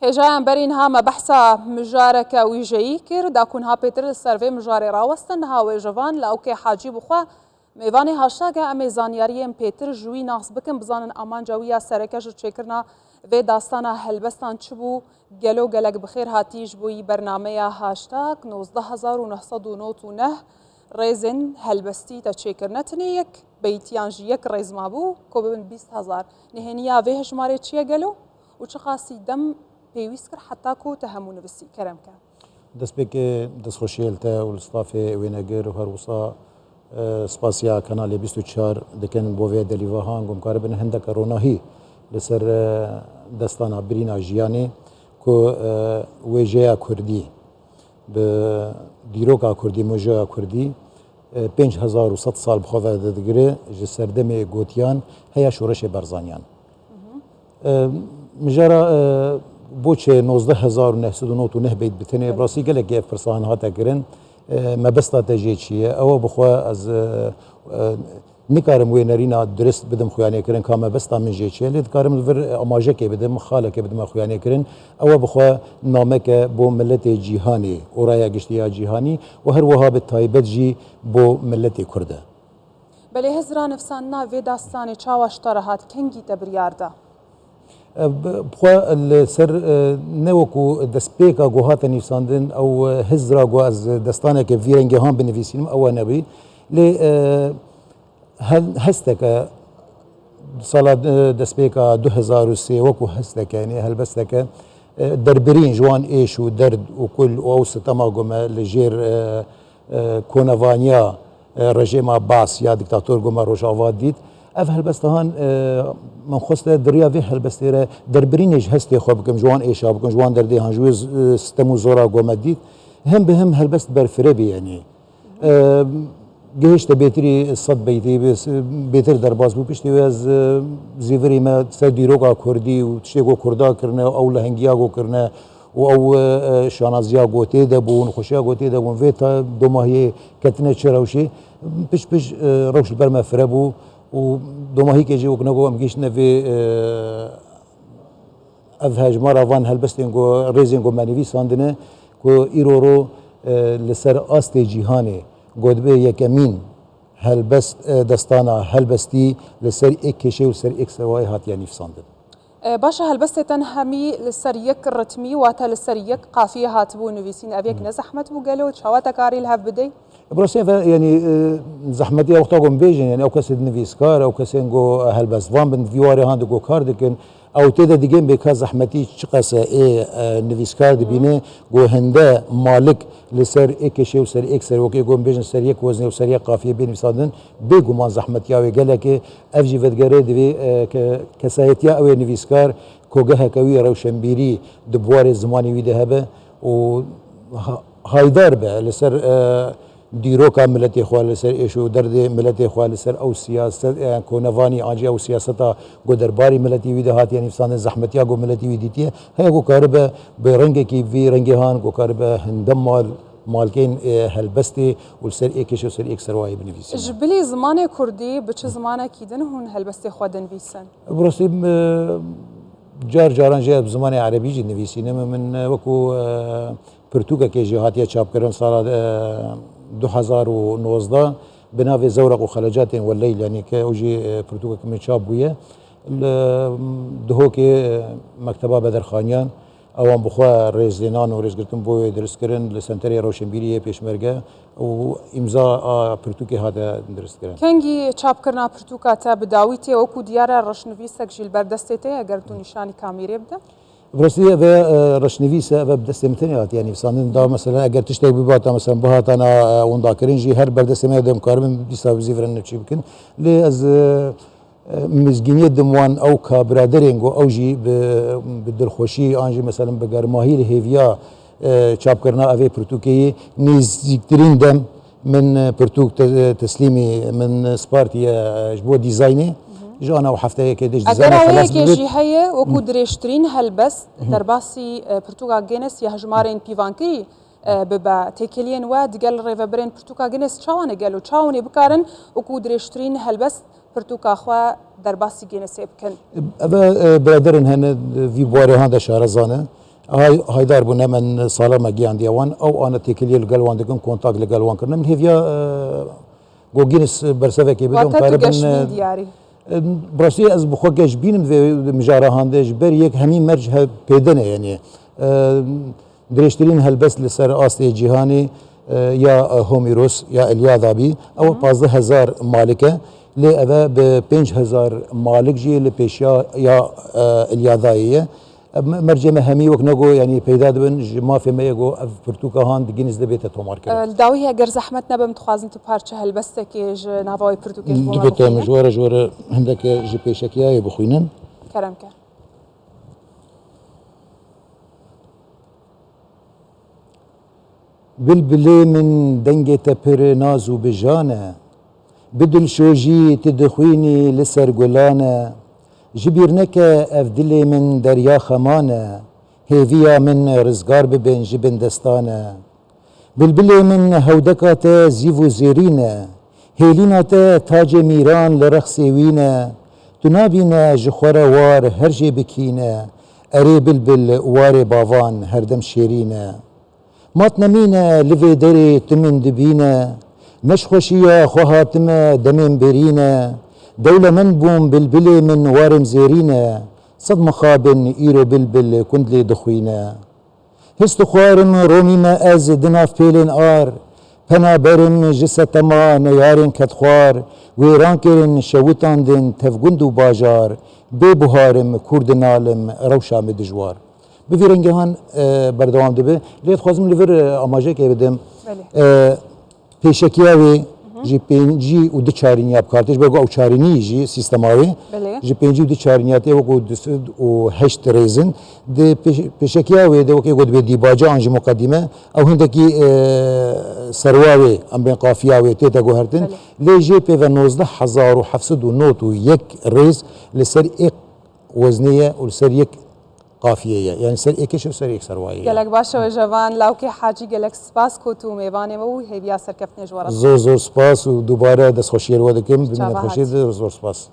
هجايان برين هاما بحثا مجاركة ويجي كير داكون ها بيتر السيرفي مجاري راوستن ها ويجوان لاوكي حاجي بخوا ميواني هاشتاگا امی زانیاریم پیتر جوی ناس بکن بزانن امان جویا سرکش چکرنا و داستانا هلبستان چبو گلو گلگ بخیر هاتیج بوی برنامه هاشتاگ 19999 ریزن هلبستی تا چکرنتنی یک بیتیانج یک ریز مابو کوبن 20000 نهنیا و هجماره چیه گلو و چه خاصی دم پیویس کر حتی کو تهمون بسی کرم که دست بک دست خوشیلته و الاستاف وینگر و هروسا سپاسیا کانال 24 دکن بوی دلیوا هنگم کار بن هندک روناهی لسر دستانا برینا جیانی کو وجه کردی به دیروکا کردی موجه کردی 5100 سال بخواه دادگره جسردم گوتیان هیا شورش برزانیان مجرا بوچه 19999 بیت بتنه براسی گله که فرسان هاتا کرن مبسطة تجيشية أو بخوا از نكارم وينرينا درست بدم خواني كرن كام مبسطة من جيشية اللي تكارم الفر أماجك بدم خالك بدم خواني كرن أو بخوا نامك بو ملة جيهاني ورايا قشتيا جيهاني وهر وها بالتايبت جي بو ملة كردة بله هزرا نفساننا في داستاني چاواش طرحات كنجي تبرياردا بخوا السر نوكو دسبيكا جوهات نيفساندن او هزرا جو از دستانه که ویرنگی هم بنویسیم او نبی لی هستك سال دسبيكا 2003 وكو هستك يعني هلبستك دربرين جوان ايش ودرد وكل اوسط تماغما لجير كونافانيا رژیم عباس یا دکتاتور گما روجاوا دید اف هلبستان من خواست دریا وی هلبستیره دربرینش هستی خوب کم جوان ایشا بکن جوان دردی هنجوز ستمو زورا گما دید هم به هم هلبست برفره بی یعنی گهشت بیتری صد بیتی بیتر درباز بو پشتی از زیوری ما سر دیروگا کردی و تشتگو کردا کرنه او لهنگیا گو کرنه و او شانازیا گوته دبون خوشیا گوته دبون ویتا دو ماهی کتنه چراوشی پش روش برما فربو و دو ماهی که جو کنگو ام گیش نوی اف هجمارا وان هلبستینگو ریزینگو منوی ساندنه کو ایرورو لسر آست جیهانه گودبه یکمین هلبست دستانا هلبستی لسر ایک کشه و سر ایک سوای هاتیا نیفساندن باشا هلبستي تنهمي للسريك الرتمي واتا للسريك قافية هاتبو نويسين أبيك نزحمت بو قالوا شواتا كاري لها بدي براسين يعني زحمتي وقتاكم بيجن يعني او كسد نفيسكار او كسنجو هلبس فان بن فيواري هاندو كاردكن او تيدا ديجين بك زحمتي چقاسه اي نفيسكار دبينه جو هنده مالك لسر ايك شي وسر ايك سر وكي جو بيجن سريك وزن وسريك قافيه بين فسادن بيجو ما زحمتي او قالك افجي فدغري دبي كسايتيا او نفيسكار كوجه كوي روشنبيري دبوار زماني ويدهبه و هايدار به لسر دیروکا ملت خوال سر ایشو درد ملت خوال سر او سیاست کونوانی آنجی او سیاستا گو درباری ملتی ویده هات یعنی فسان زحمتیا گو ملتی ویدیتیه هیا گو کاربه به رنگ کی وی رنگی هان گو کاربه هندم مالکین هلبستی و سر ایکش و سر ایک سروای بنویسن جبلی زمان کردی بچه زمان کیدن هون هلبستی خودن ویسن براسیم جار جاران جه زمان عربی جد نویسینه من وکو پرتوگا که جهاتیا چاپ کردن سال 2019 بناء زورق وخلجات والليل يعني كأوجي برتوكا كمية شاب بويا دهوك مكتبة بدر خانيان اوان بخوا رئيس لينان ورئيس قلتن بوي درس كرن لسنتري روشنبيري بيشمرقة وامضاء برتوكي هذا درس كرن كنجي شاب كرنا برتوكا تا بداويتي وكو ديارة رشنفيسك جيل بردستيتي اگر تو نشاني كاميري يبدا براسي هذا رشنفيسه بدست متنيات يعني فسان دا مثلا اگر تشتي بباتا مثلا بهات انا وندا كرنجي هر بدست ما دم كارم بيسا زيفرن نتشي بكن لي از مزگینی دموان او کا برادرینگو او جی بدلخوشی آنجی مثلا بگرماهی لهیویا چاپ کرنا اوی پرتوکی نزدیکترین دم من پرتوک تسلیمی من سپارتیا جبو دیزاینی جانا وحفته که دیش ديزاين خلاص اگر هيك هي وكو دريشترين هلبس درباسي برتوغا جينس يا هجمارين بيفانكي ببا تيكلين واد قال ريفابرين برتوكا جينس چاوانه قالو چاوني بكارن وكو دريشترين هلبس برتوكا خوا درباسي جينس بكن ابا برادرن هن في بواري هذا شهرزانه هایدار بونه من سالا مگیان دیوان او آن تکلیه لگلوان دکن کنتاک لگلوان کردن من هیویا گوگینس برسوه که بدون کاربن دیاری براستی از بخو گش بینم و مجاره هندش بر یک همین مرج پیدنه یعنی درشترین هلبس لسر آست جهانی یا هومیروس یا الیادابی او 15000 مالکه لی اوه به 5000 مالک جی لپیشیا یا الیاداییه مرجع همی وقت نگو یعنی پیدا دبن ما في میگو پرتوکا هاند گینز دبیت تومار کرد. الداوی اگر زحمت نبم تخوازن تو پارچه هلبسته که ج نوای پرتوکیش بوم دبیت مجوره هندک جی پیشکیای بخوینن. کرم کرد. بلبلی من دنگ تپر ناز و بجانه بدل شوجی تدخوینی لسر گلانه جبیرنک افدلی من دریا خمانه هیویا من رزگار ببین جبن دستانه بلبلی من هودکات زیو و زیرینه هیلینات تاج میران لرخ وینه تنابینه جخور وار هر جی بکینه اری بلبل وار باوان هردم شیرینه مات نمینه لوی دری تمن دبینه نشخوشیه خوهاتم دمین برینه دولة من بوم بلبلي من وارم زيرينا صد مخابن إيرو بلبل كندلي دخوينا هستو خوارم رومي ما أز دناف بيلين آر پنا برم جسة ما نيارن كدخوار ويران كرن شوتان دن تفگندو باجار بي بهارم كرد نالم روشا مدجوار بفيرنگهان بردوام دبه ليت خوازم لفر اماجه که بدم پیشکیاوی جی پنجی و دو چارینی بکارتش بگو او چارینی جی سیستماوی جی پنجی و دو چارینیاتی وکو دست و هشت ریزن ده پیشکیاوی ده وکی گود به دیباجه آنجی مقدمه او هندکی سرواوی ام بین قافیاوی تیتا گو هرتن لی جی پی و 19701 ریز لسر ایک وزنیه و لسر یک قافیه یعنی سر ایکش و سر یک سروایی گلک باشه و جوان لاوکی حاجی گلک سپاس کو تو میوانه و هیویا سرکفتنه جوارا زور سپاس و دوباره دست خوشی رو دکم ببینید خوشی زور سپاس